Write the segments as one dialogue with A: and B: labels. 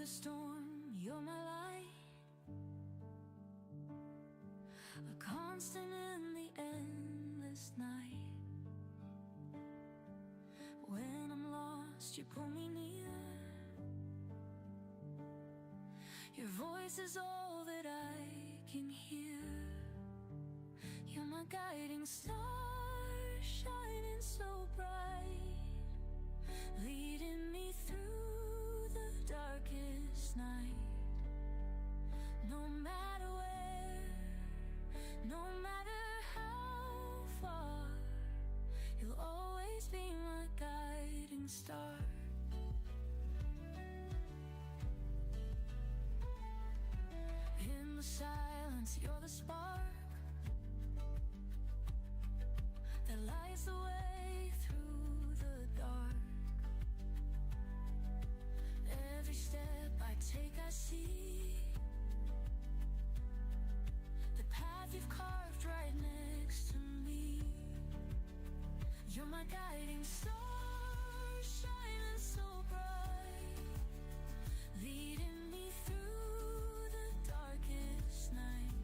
A: storm, you're my light, a constant in the endless night. When I'm lost, you pull me near. Your voice is all that I can hear. You're my guiding star, shining so bright, leading me through the darkest night. No matter where, no matter how far, you'll always be my guiding star. In the silence, you're the spark that lights the way through the dark. Every step I take, I see the path you've carved right next to me. You're my guiding star, shining so bright, leading me through the darkest night.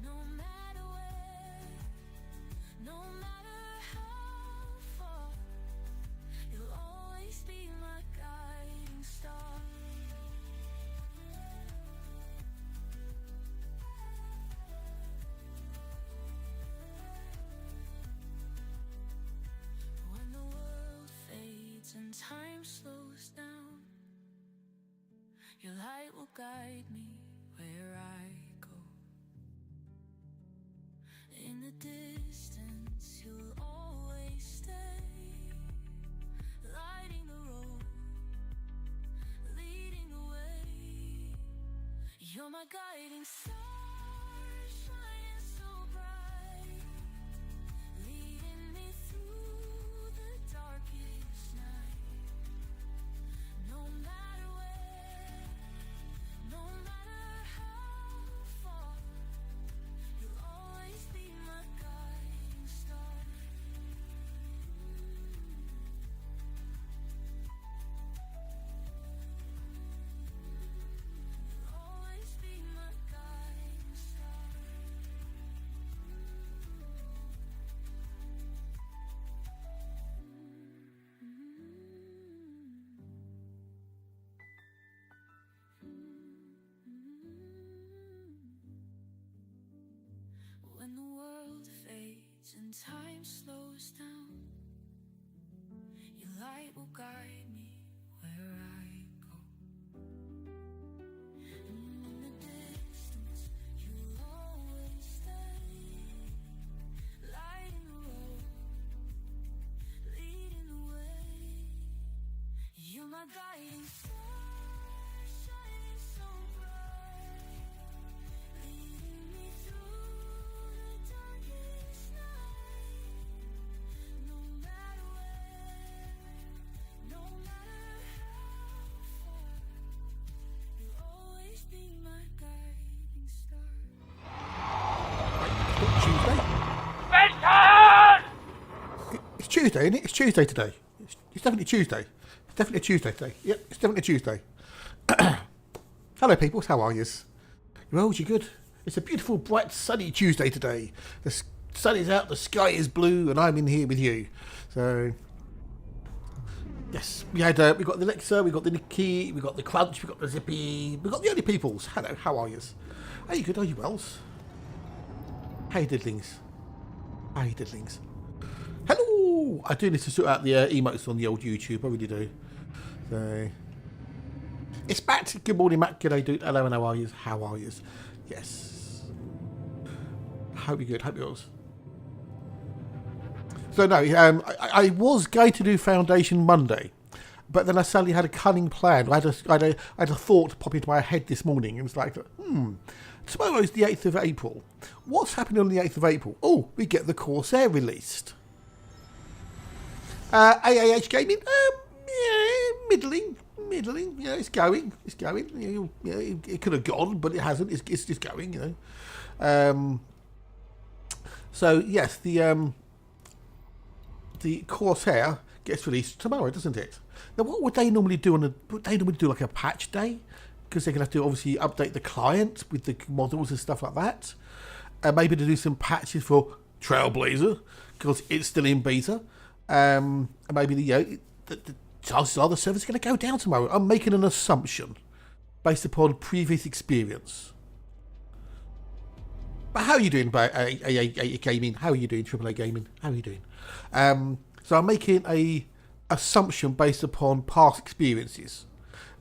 A: No matter where, no matter how far, you'll always be my guiding star. When the world fades and time slows down, your light will guide me where I go. In the distance, you'll always stay, lighting the road, leading the way. You're my guiding star, shining so bright, leading me through the darkest night. No matter where, no matter how far, you'll always be my guiding star. You'll always be my guiding star. When the world fades and time slows down, your light will guide me where I go. And in the distance, you'll always stay, lighting the road, leading the way. You're my guiding star, shining so bright, leading me through the darkest night. No matter where, no matter how far, you'll always be my guiding star.
B: It's Tuesday, isn't it? It's Tuesday today. It's definitely Tuesday. It's definitely a Tuesday today. Yep, it's definitely a Tuesday. Hello, people. How are yous? You well? You good? It's a beautiful, bright, sunny Tuesday today. The sun is out, the sky is blue, and I'm in here with you. So, yes, we got the Alexa, we got the Nikki, we got the Crunch, we got the Zippy, we got the only peoples. Hello, how are yous? Are you good? Are you wells? Hey, diddlings. Hey, diddlings. Hello! I do need to sort out the emotes on the old YouTube. I really do. So, it's back to Good Morning Matt. G'day, dude. Hello, and how are you? How are you? Yes. Hope you're good. Hope you're yours. So, no, I was going to do Foundation Monday, but then I suddenly had a cunning plan. I had a thought pop into my head this morning. It was like, tomorrow's the 8th of April. What's happening on the 8th of April? Oh, we get the Corsair released. AAH Gaming, middling. You know, it's going. You know, it could have gone, but it hasn't. It's just going. You know. So yes, the Corsair gets released tomorrow, doesn't it? Now, what would they normally do would they normally do like a patch day? Because they're going to have to obviously update the client with the models and stuff like that. Maybe to do some patches for Trailblazer because it's still in beta. And maybe the chances are the server's going to go down tomorrow. I'm making an assumption based upon previous experience. But how are you doing, gaming? How are you doing, AAA gaming? How are you doing? So I'm making a assumption based upon past experiences.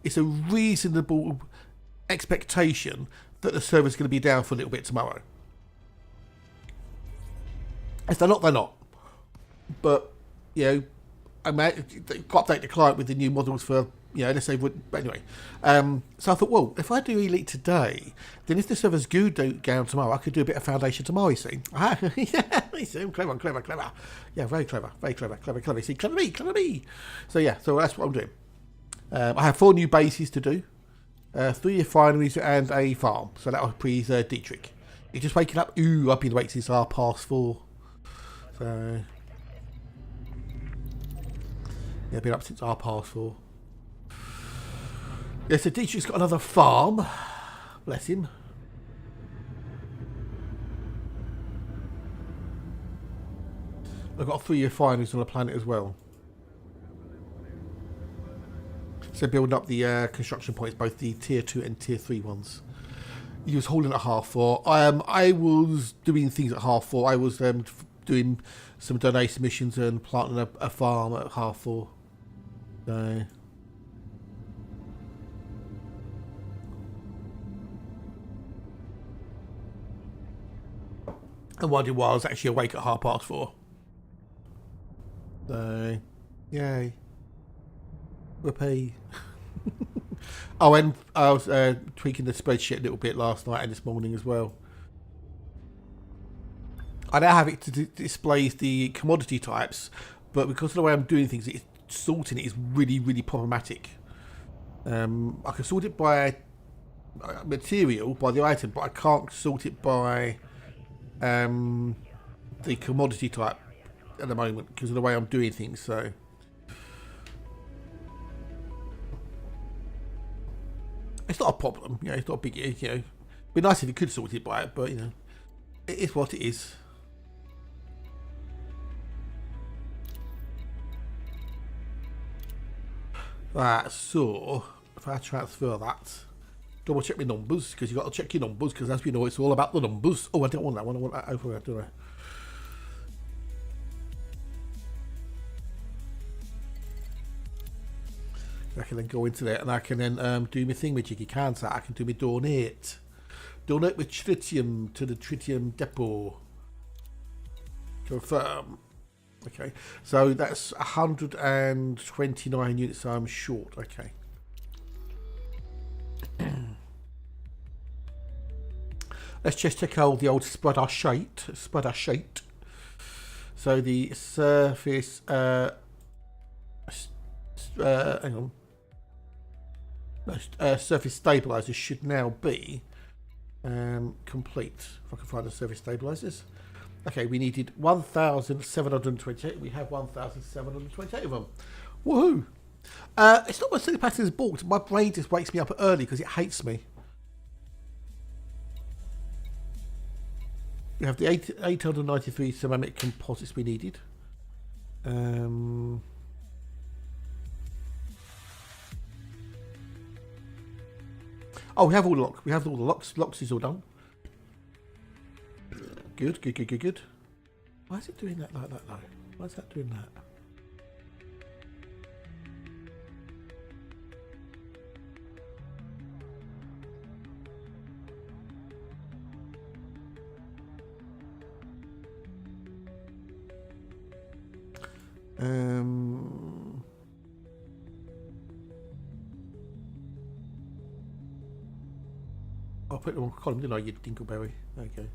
B: It's a reasonable expectation that the server's going to be down for a little bit tomorrow. If they're not, they're not. But, you know, I might update the client with the new models for, you know, let's say, but anyway. So I thought, well, if I do Elite today, then if the server's good down tomorrow, I could do a bit of Foundation tomorrow, you see. Yeah, you see, I'm clever. Yeah, very clever. You see, clever me. So yeah, so that's what I'm doing. I have 4 new bases to do, 3 refineries and a farm. So that'll please Dietrich. He's just waking up. Ooh, I've been awake since 4:30. So yeah, I've been up since 4:30. Yeah, so Dietrich's got another farm. Bless him. I've got 3 refineries on the planet as well. So building up the construction points, both the tier 2 and tier 3 ones. He was holding at 4:30. I was doing things at 4:30. I was doing some donation missions and planting a farm at 4:30. So and wondering why I was actually awake at 4:30. So yay. Whoopee. Oh, and I was tweaking the spreadsheet a little bit last night and this morning as well. I now have it to display the commodity types, but because of the way I'm doing things, sorting it is really, really problematic. I can sort it by material, by the item, but I can't sort it by the commodity type at the moment because of the way I'm doing things. So it's not a problem, you know. It's not a big, you know. It'd be nice if you could sort it by it, but you know, it is what it is. Right, so if I transfer that, double check my numbers because you got to check your numbers because as we know, it's all about the numbers. Oh, I don't want that one. I want that over there, don't I? I can then go into there and I can then do my thing with Jiggy Cancer. I can do my donate. Donate with tritium to the tritium depot. Confirm. Okay, so that's 129 units I'm short. Okay. Let's just check out the old spreadsheet. So the surface, hang on. Surface stabilizers should now be complete. If I can find the surface stabilizers. Okay, we needed 1,728. We have 1,728 of them. Woohoo! It's not my silly pattern is balked. My brain just wakes me up early because it hates me. We have the 893 ceramic composites we needed. Oh, we have all the locks. We have all the locks. Locks is all done. Good. Why is it doing that like that though? Why is that doing that? I'll put it on column, didn't I, you Dinkleberry? Okay.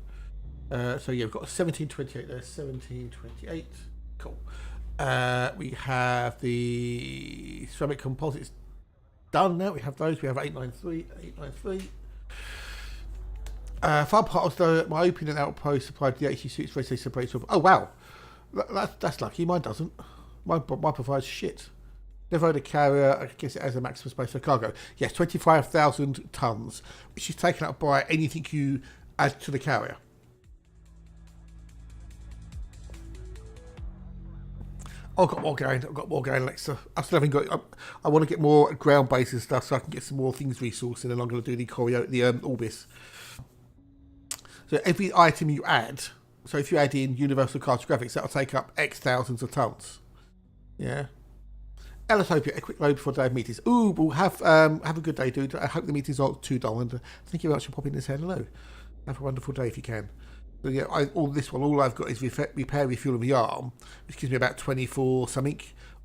B: So yeah, we've got 1728 there, 1728. Cool. We have the ceramic composites done now. We have those. We have 893. Farm parts though, my opening and outpost supplied the HE suits for separates. Oh wow, that's lucky. Mine doesn't. Mine provides shit. Devoted carrier, I guess it has a maximum space for cargo. Yes, 25,000 tons, which is taken up by anything you add to the carrier. I've got more going, Alexa. I still haven't got. I want to get more ground based and stuff so I can get some more things resourced, and then I'm going to do the Orbis. So every item you add, so if you add in universal cartographics, that'll take up X thousands of tons. Yeah. Let's hope you a quick load before day of meetings. Ooh, we'll have a good day, dude. I hope the meetings aren't too dull. And thank you very much for popping in and saying hello. Have a wonderful day if you can. So yeah, all I've got is repair, refuel of the arm, which gives me about 24 something.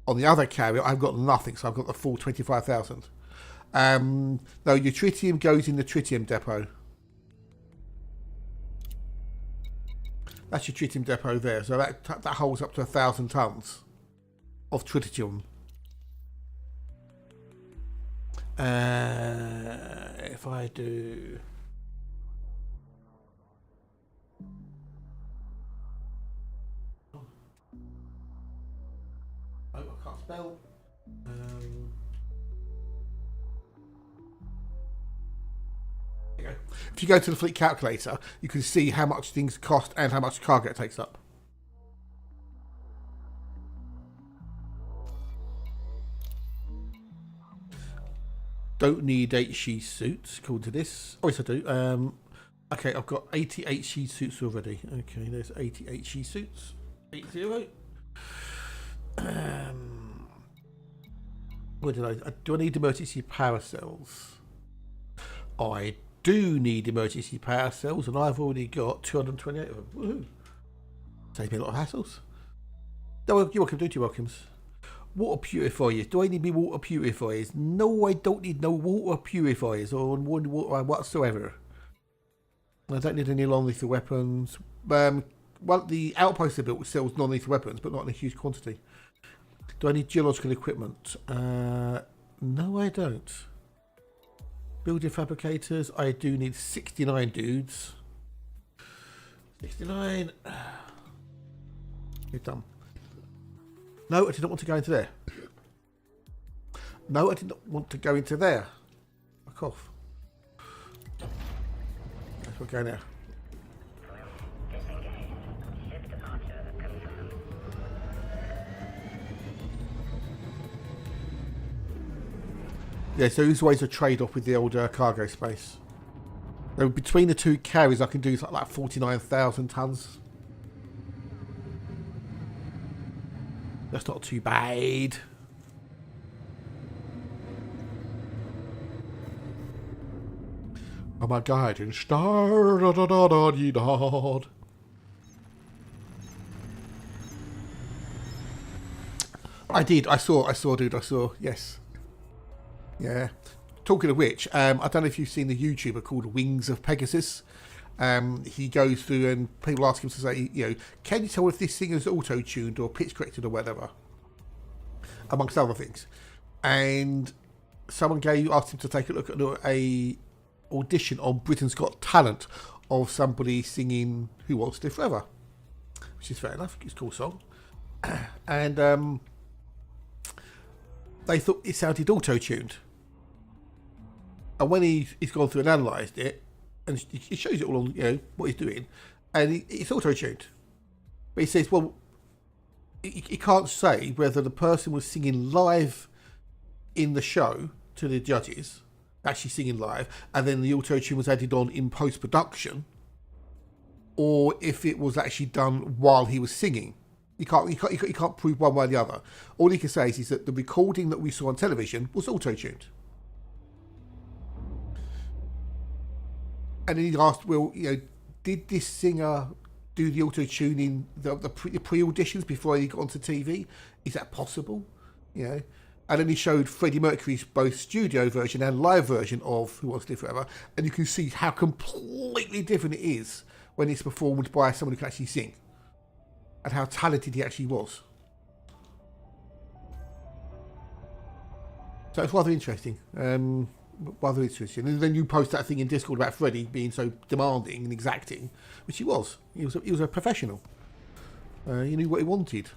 B: On the other carrier, I've got nothing, so I've got the full 25,000. No, your tritium goes in the tritium depot. That's your tritium depot there. So that holds up to 1,000 tons of tritium. If I do... Oh, I can't spell. There you go. If you go to the fleet calculator, you can see how much things cost and how much cargo it takes up. Don't need HE suits, according to this. Oh, yes, I do. Okay, I've got 80 HE suits already. Okay, there's 80 HE suits. 80. What did do I need emergency power cells? I do need emergency power cells, and I've already got 228 of them. Woohoo! Save me a lot of hassles. No, you're welcome, dude. You're welcome. Water purifiers. Do I need me water purifiers? No, I don't need no water purifiers or water whatsoever. I don't need any non-lethal weapons. Well, the outpost I built sells non-lethal weapons, but not in a huge quantity. Do I need geological equipment? No, I don't. Building fabricators. I do need 69 dudes. 69. You're done. No, I did not want to go into there. No, I did not want to go into there. Fuck off. Let's go now. Yeah, so there's always a trade-off with the older cargo space. So between the two carriers, I can do like 49,000 tons. That's not too bad. Oh my guiding star. Da, da, da, da, da, da. I did. I saw, dude. I saw. Yes. Yeah. Talking of which, I don't know if you've seen the YouTuber called Wings of Pegasus. He goes through and people ask him to say, you know, can you tell if this thing is auto-tuned or pitch corrected or whatever, amongst other things. And someone asked him to take a look at a audition on Britain's Got Talent of somebody singing Who Wants to Live Forever, which is fair enough. It's a cool song. And they thought it sounded auto-tuned. And when he's gone through and analysed it, and he shows it all on, you know, what he's doing, and it's auto-tuned. But he says, well, he can't say whether the person was singing live in the show to the judges, actually singing live, and then the auto-tune was added on in post-production, or if it was actually done while he was singing. You can't prove one way or the other. All he can say is that the recording that we saw on television was auto-tuned. And then he asked, well, you know, did this singer do the auto-tuning, the pre-auditions before he got onto TV? Is that possible? You know? And then he showed Freddie Mercury's both studio version and live version of Who Wants to Live Forever, and you can see how completely different it is when it's performed by someone who can actually sing, and how talented he actually was. So it's rather interesting. Rather interesting. And then you post that thing in Discord about Freddie being so demanding and exacting, which he was. He was a professional. He knew what he wanted.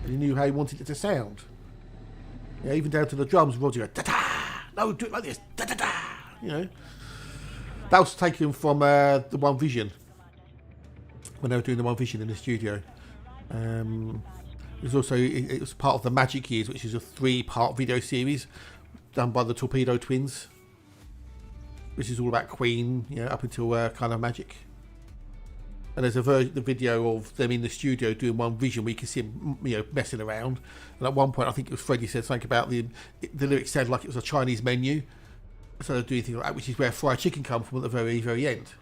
B: And he knew how he wanted it to sound. Yeah, even down to the drums, Roger go, da-da! No, do it like this, da-da-da! You know. That was taken from the One Vision. When they were doing the One Vision in the studio. It was also it was part of the Magic Years, which is a 3-part video series done by the Torpedo Twins, which is all about Queen, you know, up until kind of Magic. And there's the video of them in the studio doing One Vision, where you can see them, you know, messing around. And at one point, I think it was Freddie said something about the lyrics sounded like it was a Chinese menu, so they're doing things like that, which is where fried chicken comes from at the very, very end.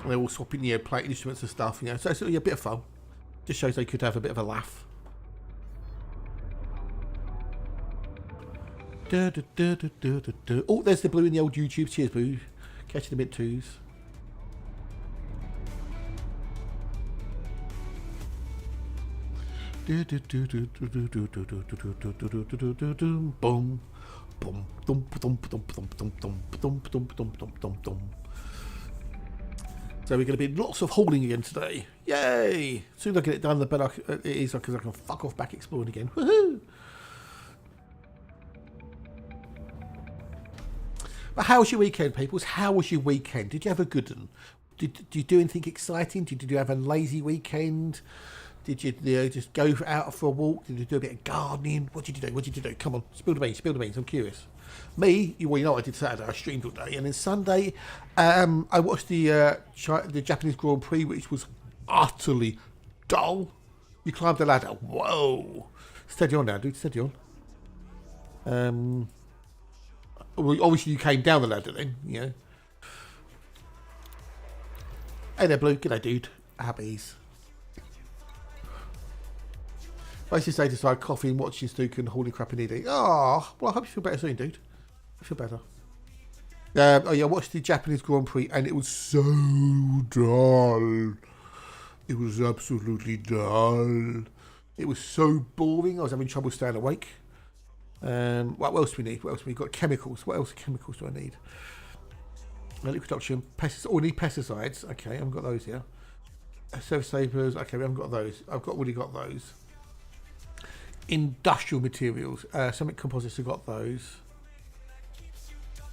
B: And they're all swapping, you know, playing instruments and stuff, you know. So it's a bit of fun. Just shows they could have a bit of a laugh. Oh, there's the Blue in the old YouTube. Cheers, Blue. Catching the mid-twos. Boom. Boom. So we're going to be lots of hauling again today. Yay! As soon as I get it done, the better it is, because I can fuck off back exploring again. Woohoo! But how was your weekend, peoples? How was your weekend? Did you have a good one? Did you do anything exciting? Did you have a lazy weekend? Did you, just go out for a walk? Did you do a bit of gardening? What did you do? What did you do? Come on, spill the beans, spill the beans. I'm curious. Me, well, you know what I did Saturday. I streamed all day. And then Sunday, I watched the Japanese Grand Prix, which was utterly dull. You climbed the ladder. Whoa. Steady on now, dude. Steady on. Well, obviously you came down the ladder then, you know. Hey there, Blue. G'day, dude. Habbies. Basically, say decide coffee and watching Stuke and holy crap and eating. Oh, well, I hope you feel better soon, dude. I feel better. Oh yeah, I watched the Japanese Grand Prix and it was so dull. It was absolutely dull. It was so boring. I was having trouble staying awake. What else do we need? What else? We've got chemicals. What else chemicals do I need? Liquid production, pesticides. Oh, we need pesticides. Okay, I haven't got those here. Surface savers. Okay, we haven't got those. I've already got those. Industrial materials. Ceramic composites. We've got those.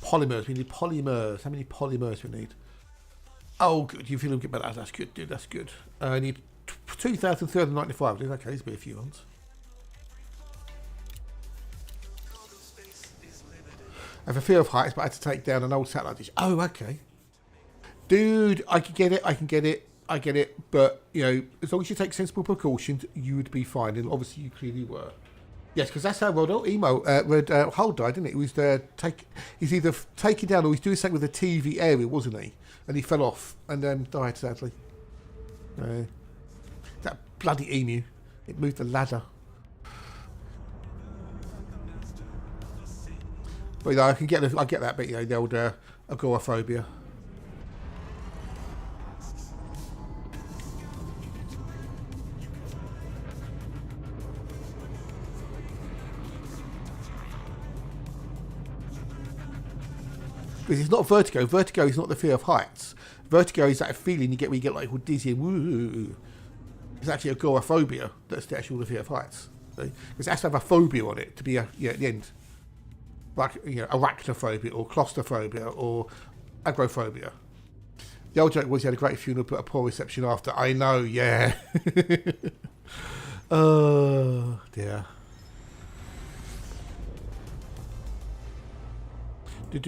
B: Polymers. We need polymers. How many polymers do we need? Oh, good. You feel a bit better. That's good, dude. That's good. I need 2,395. Okay, there's be a few ones. I have a fear of heights, but I had to take down an old satellite dish. Oh, okay. Dude, I can get it. I get it. But, you know, as long as you take sensible precautions, you would be fine. And obviously, you clearly were. Yes, because that's how Red Hull died, didn't it? He was he's either taken down or he's doing something with the TV area, wasn't he? And he fell off and then died, sadly. That bloody emu. It moved the ladder. But you know, I get that bit, you know, the old agoraphobia. Because it's not vertigo. Vertigo is not the fear of heights. Vertigo is that feeling you get when you get like all dizzy and woo. It's actually agoraphobia that's the actual fear of heights. Because it has to have a phobia on it to be at the end. Like, you know, arachnophobia or claustrophobia or agoraphobia. The old joke was he had a great funeral but a poor reception after. I know, yeah. Oh, dear. Good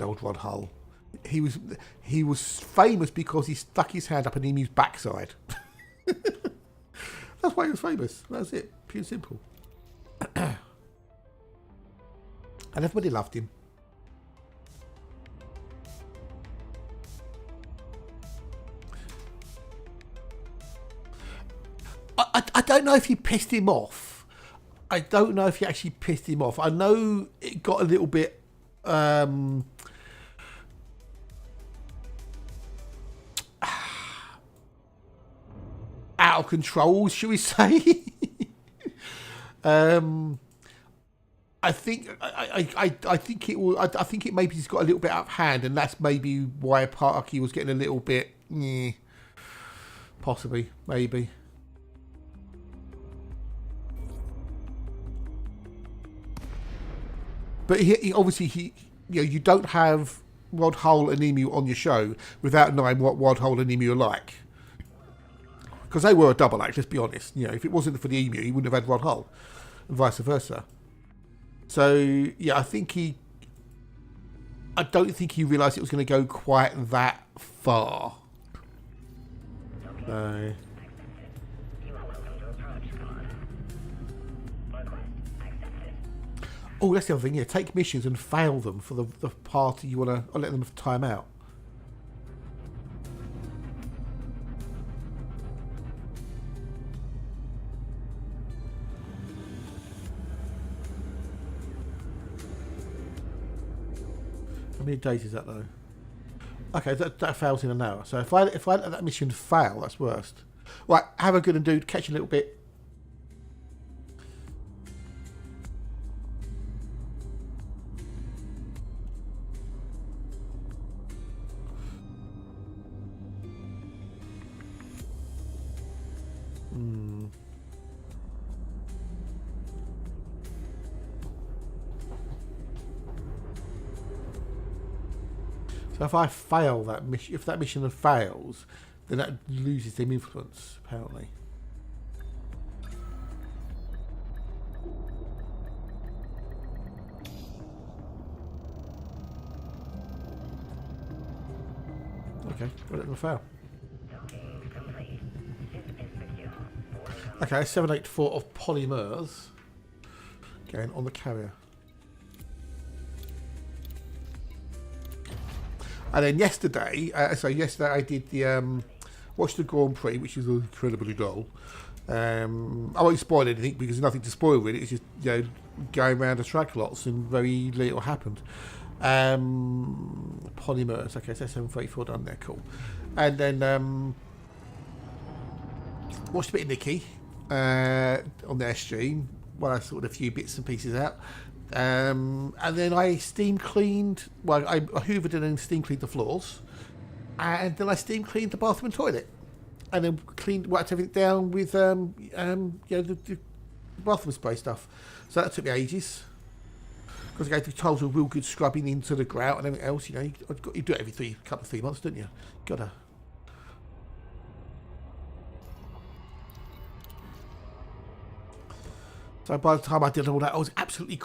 B: old Rod Hull. He was famous because he stuck his hand up an emu's backside. That's why he was famous. That's it. Pure and simple. And everybody loved him. I don't know if he pissed him off. I don't know if he actually pissed him off. I know it got a little bit out of control, shall we say? I think I think it will. I think it maybe has got a little bit out of hand, and that's maybe why Parky was getting a little bit, possibly, maybe. But you don't have Rod Hull and Emu on your show without knowing what Rod Hull and Emu are like, because they were a double act. Let's be honest. If it wasn't for the Emu, he wouldn't have had Rod Hull, and vice versa. So yeah, I don't think he realised it was going to go quite that far. So. Oh, that's the other thing. Yeah, take missions and fail them for the party you want to let them time out. How many days is that though? Okay, that fails in an hour. So if I let that mission fail, that's worst. Right, have a good and dude. Catch you a little bit. So if I fail that mission, if that mission fails, then that loses them influence, apparently. Okay, we'll let them fail. Okay, 784 of polymers going on the carrier. And then yesterday, I did the watched the Grand Prix, which is incredibly dull. I won't spoil anything because there's nothing to spoil really. It's just going around the track lots and very little happened. Polymers, okay, so 734 done there, cool. And then watched a bit of Nikki on their stream while I sorted a few bits and pieces out. And then I steam cleaned, I hoovered and then steam cleaned the floors, and then I steam cleaned the bathroom and toilet, and then wiped everything down with the bathroom spray stuff. So that took me ages because I gave the tiles a real good scrubbing into the grout and everything else. You do it every couple of 3 months, don't you? Gotta. So by the time I did all that, I was absolutely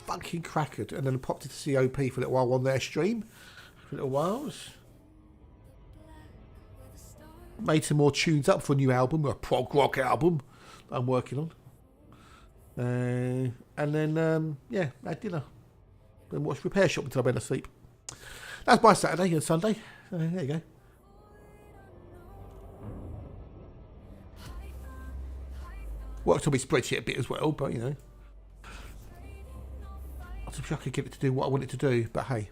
B: fucking crackered, and then I popped into COP for a little while on their stream. For a little while. Made some more tunes up for a new album, a prog rock album that I'm working on. And then, had dinner. Then watched Repair Shop until I went to sleep. That's my Saturday and Sunday. There you go. Worked on my spreadsheet a bit as well, but I wish I could get it to do what I want it to do, but hey.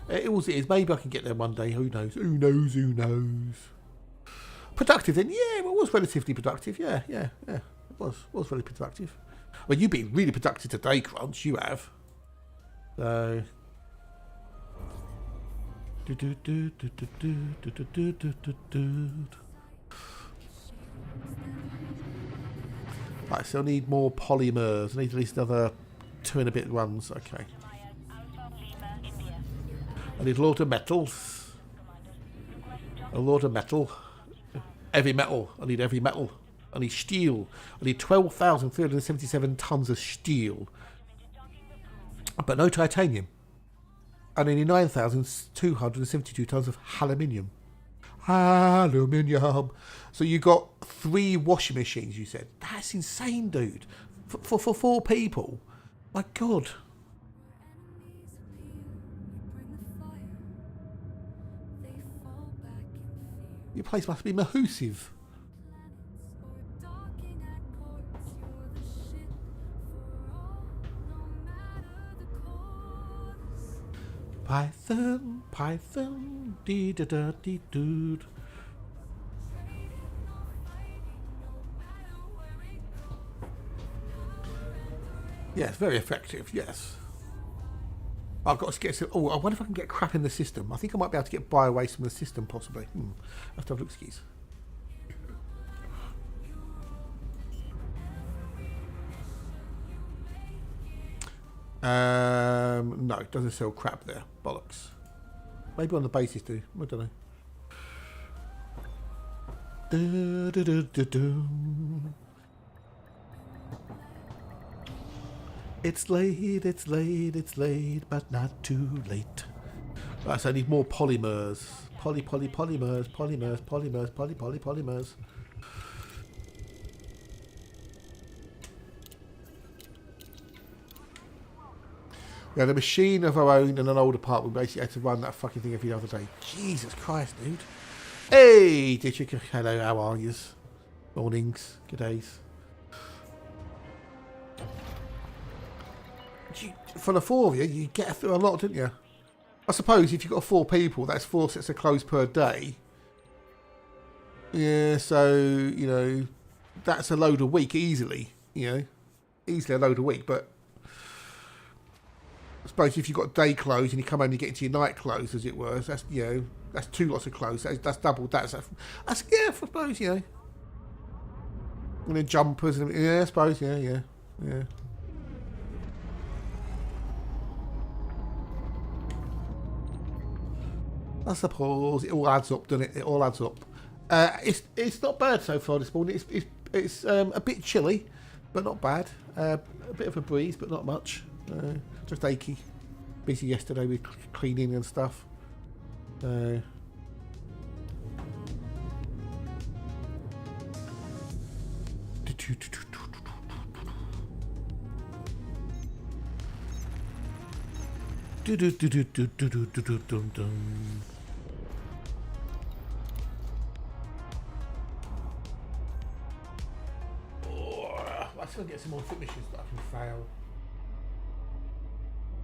B: It was it is. Maybe I can get there one day. Who knows? Who knows? Productive then? Yeah, it was relatively productive. Yeah. It was really productive. Well, you've been really productive today, Crunch. You have. So. Right, so I need more polymers. I need at least another 2 and a bit runs. Okay. I need a lot of metals. A lot of metal. Heavy metal. I need heavy metal. I need steel. I need 12,377 tons of steel. But no titanium. And I need 9,272 tons of aluminium. Aluminium. So you got 3 washing machines, you said. That's insane, dude. For 4 people. My God. Your place must be massive. Python, dee da da dee dude. Yes, very effective. Yes. I've got to get some. Oh, I wonder if I can get crap in the system. I think I might be able to get biowaste from the system, possibly. I have to have a look, skis. No, it doesn't sell crap there. Bollocks. Maybe on the bases do. I don't know. It's late, it's late, it's late, but not too late. Right, so I need more polymers. Polymers. We had a machine of our own and an older part. We basically had to run that fucking thing every other day. Jesus Christ, dude. Hey, Ditcher. Hello, how are yous? Mornings, good days. For the four of you, you get through a lot, didn't you? I suppose if you've got 4 people, that's 4 sets of clothes per day. Yeah, so, you know, that's a load a week easily, you know. Easily a load a week, but I suppose if you've got day clothes and you come home and you get into your night clothes, as it were, that's, you know, that's 2 lots of clothes. That's double that. That's yeah, I suppose, you know. And then jumpers and yeah, I suppose, yeah. I suppose it all adds up, doesn't it? It all adds up. It's not bad so far this morning. It's a bit chilly, but not bad. A bit of a breeze, but not much. Just achy. Busy yesterday with cleaning and stuff. I still get some more foot missions that I can fail.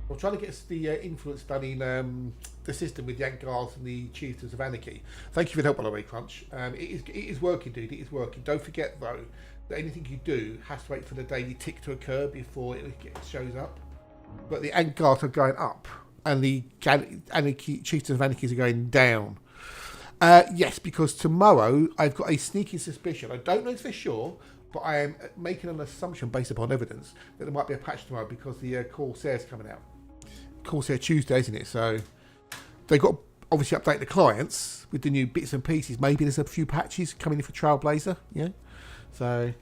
B: I'm trying to get the influence done in the system with Yank Guards and the Chieftains of Anarchy. Thank you for the help, by the way, Crunch. It is working, dude. It is working. Don't forget, though, that anything you do has to wait for the daily tick to occur before it shows up. But the Yank Guards are going up, and the Chieftains of Anarchy are going down. Yes, because tomorrow I've got a sneaky suspicion. I don't know this for sure, but I am making an assumption based upon evidence that there might be a patch tomorrow because the Corsair's coming out. Corsair Tuesday, isn't it? So they've got to obviously update the clients with the new bits and pieces. Maybe there's a few patches coming in for Trailblazer, yeah. So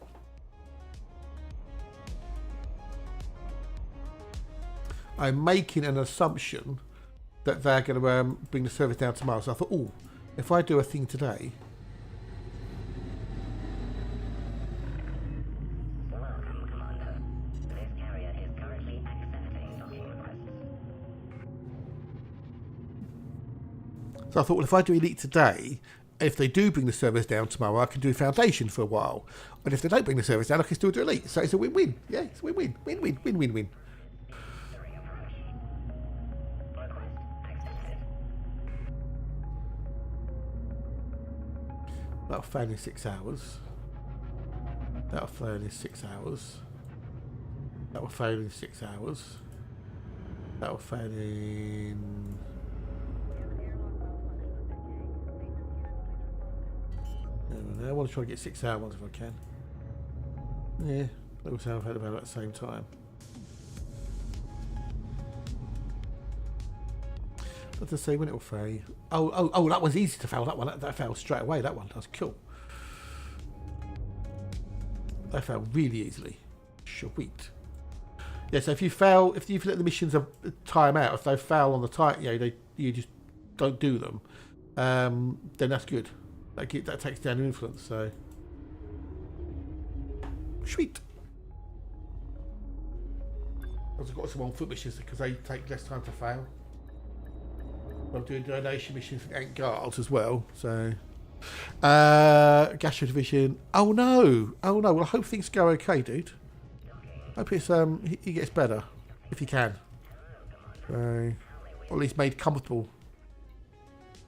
B: I'm making an assumption that they're going to bring the service down tomorrow. So I thought, oh, if I do a thing today.
C: Welcome, Commander. This carrier is currently accepting docking requests.
B: So I thought, well, if I do Elite today, if they do bring the service down tomorrow, I can do Foundation for a while. And if they don't bring the service down, I can still do Elite. So it's a win-win. Yeah, it's a win-win. Win-win. That'll fail in 6 hours. That'll fail in 6 hours. That will fail in 6 hours. That will fail in... I want to try to get 6 hour ones if I can. Yeah, they all sound about at the same time. What to say when it will fail? Oh, that one's easy to fail. That one, that failed straight away. That one, that's cool. That failed really easily. Sweet. Yeah, so if you fail, if you let the missions time out, if they fail on the time, you just don't do them. Then that's good. That takes down your influence. So sweet. I've got some on foot missions because they take less time to fail. I'm doing donation missions for Ant Guards as well. So Gastro Division. Oh no. Well, I hope things go okay, dude. Hope it's he gets better if he can. Or at least made comfortable.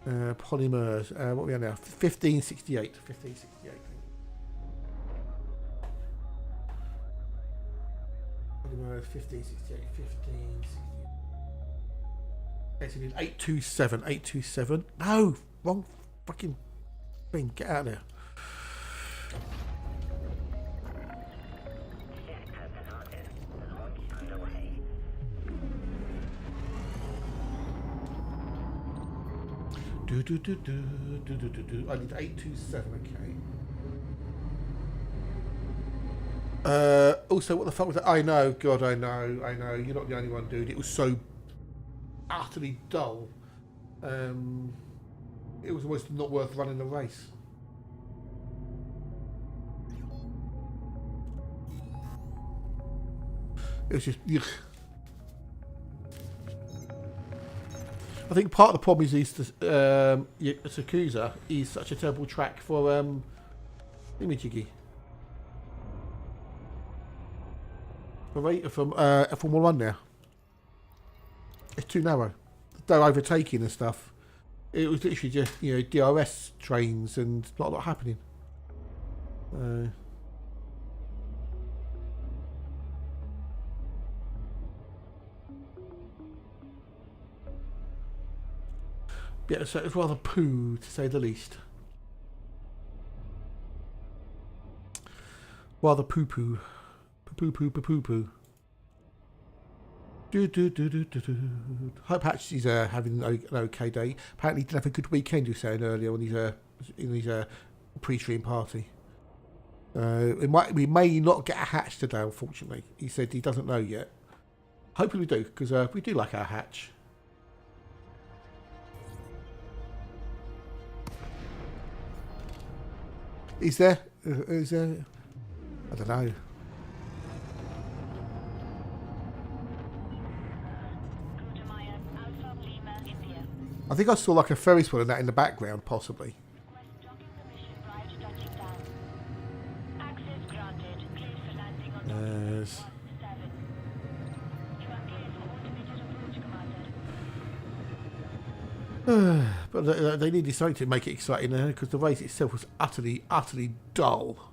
B: Polymers. What are we on now? 1568. 1568. 15, 68, 15, 60. Okay, so we need 827, 827. No, wrong fucking thing. Get out of there.
C: Ship has departed. Launch underway.
B: I need 827, okay. Also, what the fuck was that? I know, God, I know. You're not the only one, dude. It was so utterly dull. It was almost not worth running the race. It was just, ugh. I think part of the problem is Sakusa is such a terrible track for Imijigi. From Formula 1 now. It's too narrow. They're overtaking and stuff. It was literally just, you know, DRS trains and not a lot happening. Yeah, so it's rather poo, to say the least. Rather poo-poo. Poo-poo-poo-poo-poo. Hope Hatch is having an okay day. Apparently he didn't have a good weekend, you were saying earlier, on his pre-stream party. We may not get a Hatch today, unfortunately. He said he doesn't know yet. Hopefully we do, because we do like our Hatch. Is there? I don't know. I think I saw like a Ferris wheel and that in the background, possibly. Yes. But they needed something to make it exciting because the race itself was utterly dull.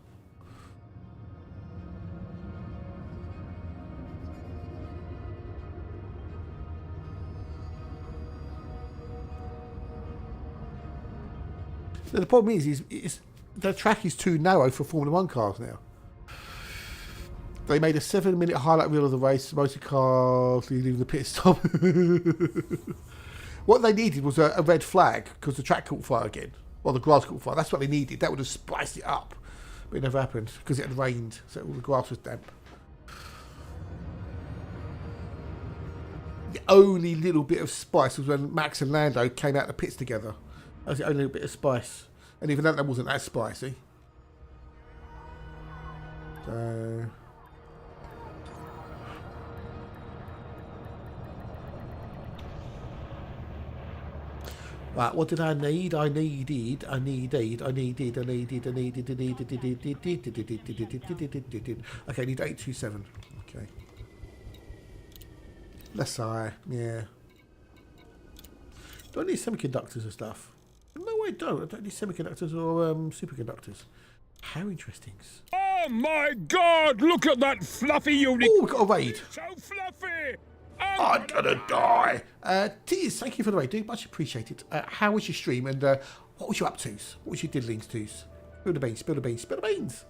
B: So the problem is the track is too narrow for Formula 1 cars now. They made a 7-minute highlight reel of the race, motor cars leaving the pit stop. What they needed was a red flag because the track caught fire again. Well, the grass caught fire. That's what they needed. That would have spiced it up. But it never happened because it had rained, so all the grass was damp. The only little bit of spice was when Max and Lando came out the pits together. That was the only little bit of spice. And even that wasn't that spicy. So... Right, what did I need? I needed. Okay, I need 827. Okay. Less I, yeah. Do I need semiconductors and stuff? No, I don't. I don't need semiconductors or superconductors. How interesting.
D: Oh my god, look at that fluffy unit.
B: Oh, we've got a raid.
D: So fluffy.
B: I'm gonna die. Tears, thank you for the raid, dude. Much appreciated. How was your stream and what was you up to? What was your diddlings to's? Spill the beans, spill the beans, spill the beans.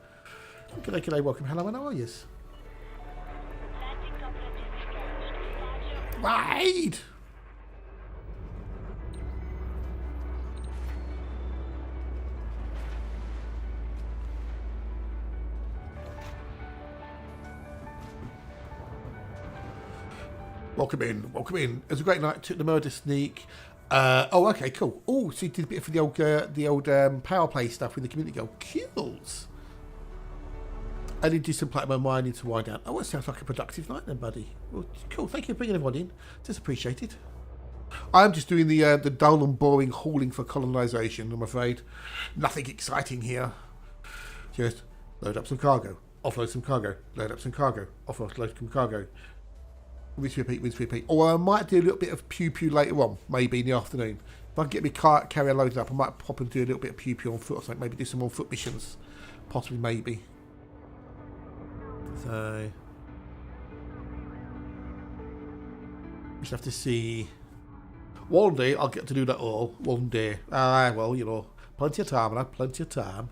B: G'day, welcome. Hello, and how are yous? Raid! Welcome in. It was a great night. Took the murder sneak. Oh, okay, cool. Oh, so you did a bit for the old power play stuff with the community goal. Kills. I did do some platinum mining to wind down. Oh, that sounds like a productive night then, buddy. Well, cool. Thank you for bringing everyone in. Just appreciated. I'm just doing the dull and boring hauling for colonisation, I'm afraid. Nothing exciting here. Just load up some cargo, offload some cargo, load up some cargo, offload some cargo. Rinse, repeat. Or I might do a little bit of pew later on, maybe in the afternoon. If I can get my carrier loaded up, I might pop and do a little bit of pew on foot or something. Maybe do some more foot missions. Possibly, maybe. So... just have to see. One day I'll get to do that all. One day. Well, you know, plenty of time, man. Plenty of time.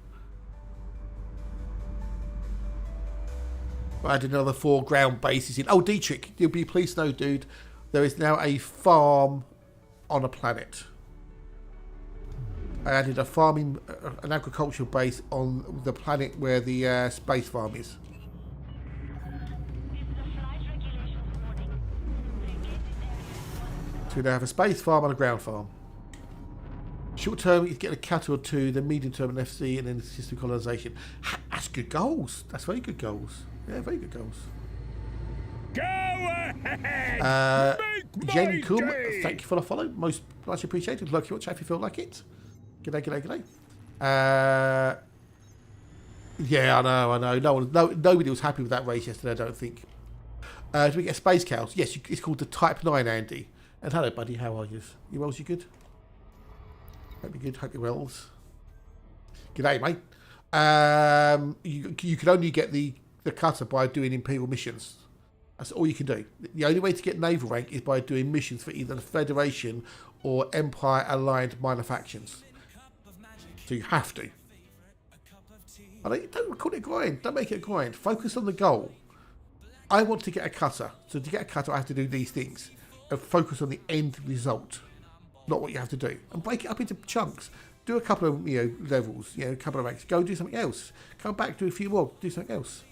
B: I added another 4 ground bases in. Oh, Dietrich, you'll be pleased to know, dude, there is now a farm on a planet. I added a farming, an agricultural base on the planet where the space farm is. So we now have a space farm and a ground farm. Short term, you get a cattle or 2, then medium term an FC, and then the system colonisation. That's good goals. That's very good goals. Yeah, very good goals.
D: Go ahead!
B: Jen Kum, thank you for the follow. Most much appreciated. Lucky watch if you feel like it. G'day, g'day, g'day. Yeah, I know. Nobody was happy with that race yesterday, I don't think. Do we get space cows? Yes, it's called the Type 9, Andy. And hello, buddy. How are you? You well? You good? Hope you're good. Hope you're well. G'day, mate. You can only get the cutter by doing Imperial missions. That's all you can do. The only way to get naval rank is by doing missions for either the Federation or Empire-aligned minor factions. So you have to. Don't call it a grind. Don't make it a grind. Focus on the goal. I want to get a cutter. So to get a cutter, I have to do these things. And focus on the end result. Not what you have to do. And break it up into chunks. Do a couple of levels, a couple of ranks. Go do something else. Come back, do a few more. Do something else.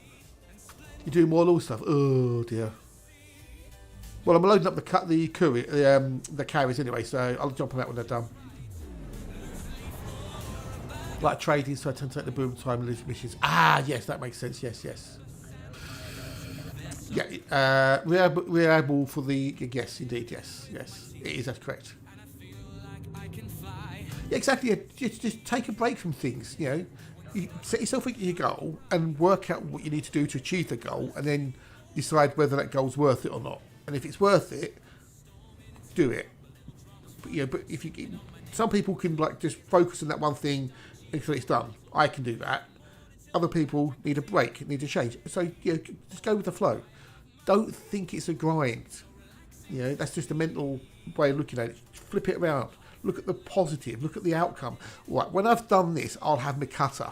B: You're doing more law stuff. Oh dear. Well, I'm loading up the carriers anyway, so I'll jump on that when they're done. Like trading, so I tend to take the boom time and lose missions. Ah, yes, that makes sense. Yes. Yeah, reliable for the... Yes, indeed, yes. It is, that's correct. Yeah, exactly. Just take a break from things, You set yourself your goal and work out what you need to do to achieve the goal, and then decide whether that goal's worth it or not. And if it's worth it, do it. But if some people can just focus on that one thing until it's done. I can do that. Other people need a break, need a change. So just go with the flow. Don't think it's a grind. That's just a mental way of looking at it. Flip it around. Look at the positive. Look at the outcome. Right, when I've done this, I'll have my cutter.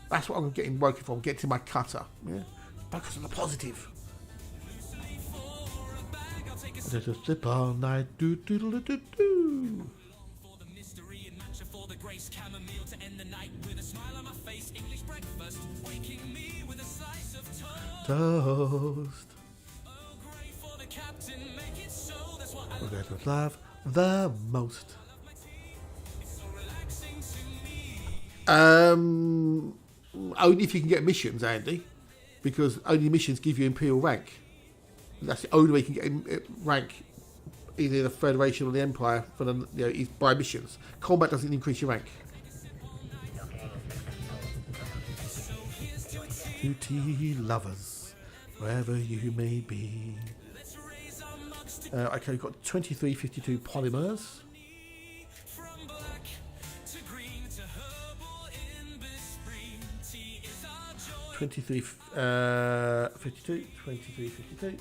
B: That's what I'm getting working for. I'm getting to my cutter. Yeah? Focus on the positive. Let us slip all night. Do. Toast. We're going to love the most. Only if you can get missions, Andy, because only missions give you Imperial rank. That's the only way you can get rank, either the Federation or the Empire, is by missions. Combat doesn't increase your rank. Duty lovers, wherever you may be. Okay, we've got 2352 polymers. 2352.